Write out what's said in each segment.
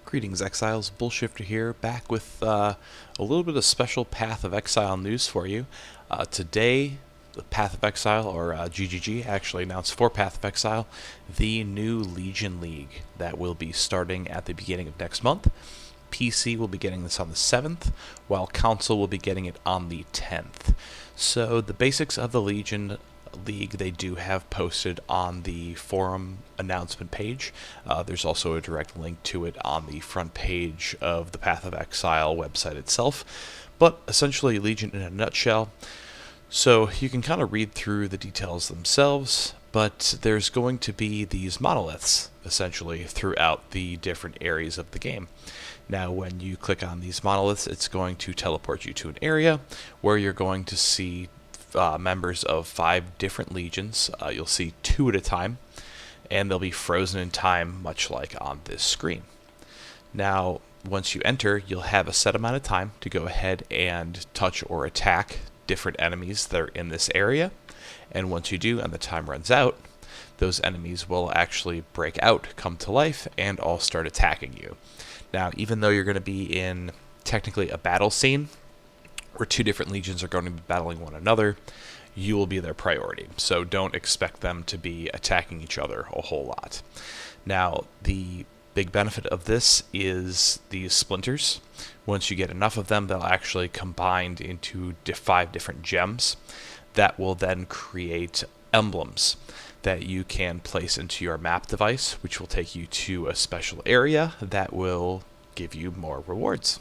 Greetings, Exiles. BullShifter here, back with a little bit of special Path of Exile news for you. Today, the Path of Exile, or GGG, actually announced for Path of Exile the new Legion League that will be starting at the beginning of next month. PC will be getting this on the 7th, while Council will be getting it on the 10th. So the basics of the Legion League they do have posted on the forum announcement page. There's also a direct link to it on the front page of the Path of Exile website itself. But essentially Legion in a nutshell. So you can kind of read through the details themselves, but there's going to be these monoliths essentially throughout the different areas of the game. Now when you click on these monoliths, it's going to teleport you to an area where you're going to see members of 5 different legions. You'll see 2 at a time, and they'll be frozen in time, much like on this screen. Now, once you enter, you'll have a set amount of time to go ahead and touch or attack different enemies that are in this area, and once you do and the time runs out, those enemies will actually break out, come to life, and all start attacking you. Now, even though you're going to be in technically a battle scene, where 2 different legions are going to be battling one another, you will be their priority. So don't expect them to be attacking each other a whole lot. Now, the big benefit of this is these splinters. Once you get enough of them, they'll actually combine into 5 different gems that will then create emblems that you can place into your map device, which will take you to a special area that will give you more rewards.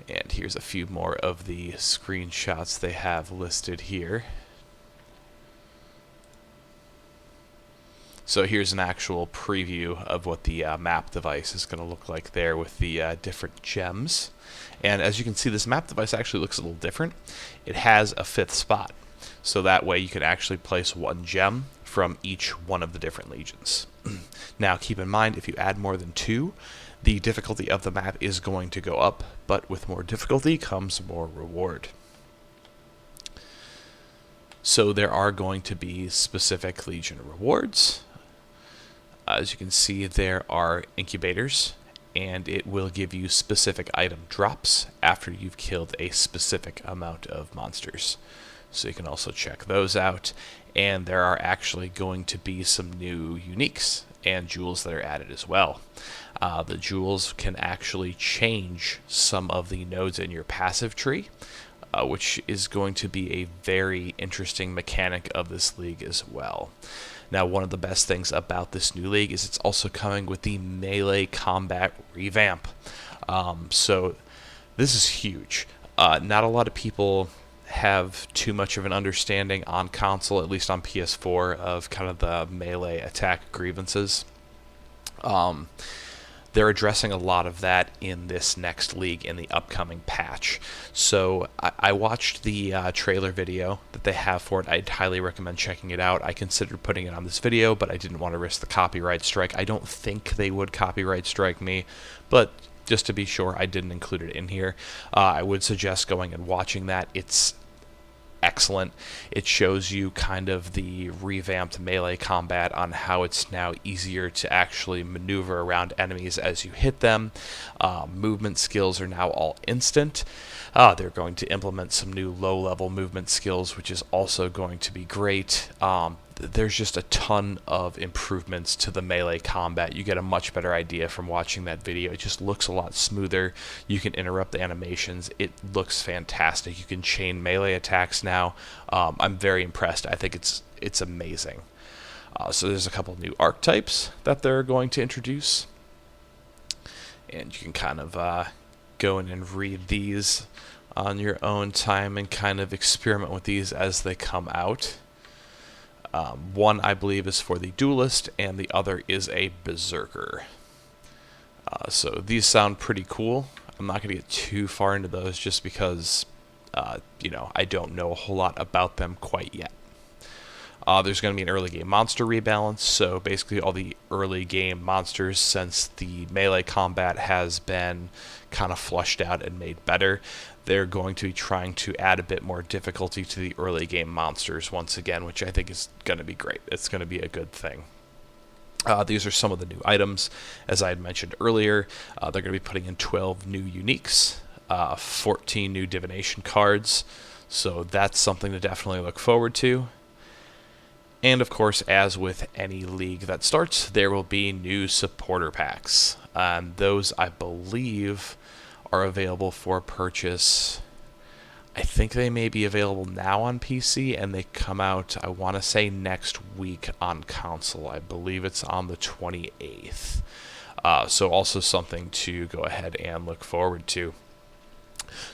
And here's a few more of the screenshots they have listed here. So here's an actual preview of what the map device is going to look like there with the different gems. And as you can see, this map device actually looks a little different. It has a 5th spot. So that way you can actually place 1 gem from each one of the different legions. Now keep in mind, if you add more than 2, the difficulty of the map is going to go up, but with more difficulty comes more reward. So there are going to be specific Legion rewards. As you can see, there are incubators, and it will give you specific item drops after you've killed a specific amount of monsters. So you can also check those out, and there are actually going to be some new uniques and jewels that are added as well. The jewels can actually change some of the nodes in your passive tree, which is going to be a very interesting mechanic of this league as well. Now, one of the best things about this new league is it's also coming with the melee combat revamp. So this is huge. Not a lot of people have too much of an understanding on console, at least on PS4, of kind of the melee attack grievances. They're addressing a lot of that in this next league in the upcoming patch. So I watched the trailer video that they have for it. I'd highly recommend checking it out. I considered putting it on this video, but I didn't want to risk the copyright strike. I don't think they would copyright strike me, but just to be sure, I didn't include it in here. I would suggest going and watching that. It's excellent. It shows you kind of the revamped melee combat on how it's now easier to actually maneuver around enemies as you hit them. Movement skills are now all instant. They're going to implement some new low-level movement skills, which is also going to be great. There's just a ton of improvements to the melee combat. You get a much better idea from watching that video. It just looks a lot smoother. You can interrupt the animations. It looks fantastic. You can chain melee attacks now. I'm very impressed. I think it's amazing. So there's a couple new archetypes that they're going to introduce. And you can kind of go in and read these on your own time and kind of experiment with these as they come out. One, I believe, is for the Duelist, and the other is a Berserker. So these sound pretty cool. I'm not going to get too far into those just because, I don't know a whole lot about them quite yet. There's going to be an early game monster rebalance, so basically all the early game monsters, since the melee combat has been kind of flushed out and made better, they're going to be trying to add a bit more difficulty to the early game monsters once again, which I think is going to be great. It's going to be a good thing. These are some of the new items. As I had mentioned earlier, they're going to be putting in 12 new uniques, 14 new divination cards, so that's something to definitely look forward to. And of course, as with any league that starts, there will be new supporter packs. Those, I believe, are available for purchase. I think they may be available now on PC, and they come out, I want to say, next week on console. I believe it's on the 28th. So also something to go ahead and look forward to.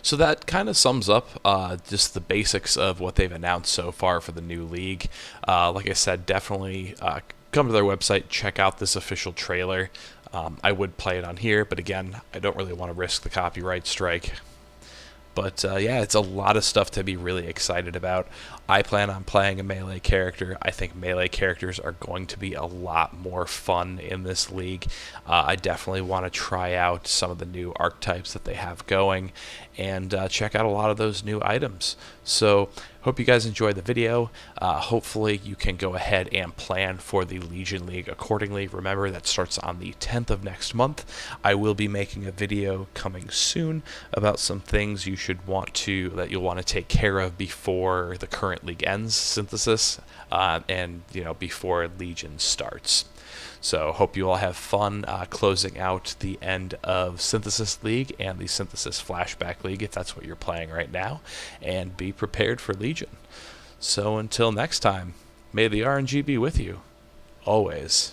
So that kind of sums up just the basics of what they've announced so far for the new league. Like I said, definitely come to their website, check out this official trailer. I would play it on here, but again, I don't really want to risk the copyright strike. But yeah, it's a lot of stuff to be really excited about. I plan on playing a melee character. I think melee characters are going to be a lot more fun in this league. I definitely want to try out some of the new archetypes that they have going and check out a lot of those new items. So hope you guys enjoyed the video. Hopefully you can go ahead and plan for the Legion League accordingly. Remember, that starts on the 10th of next month. I will be making a video coming soon about some things you'll want to take care of before the current league ends, Synthesis, and before Legion starts. So hope you all have fun closing out the end of Synthesis League and the Synthesis Flashback League, if that's what you're playing right now, and be prepared for Legion. So until next time, may the RNG be with you, always.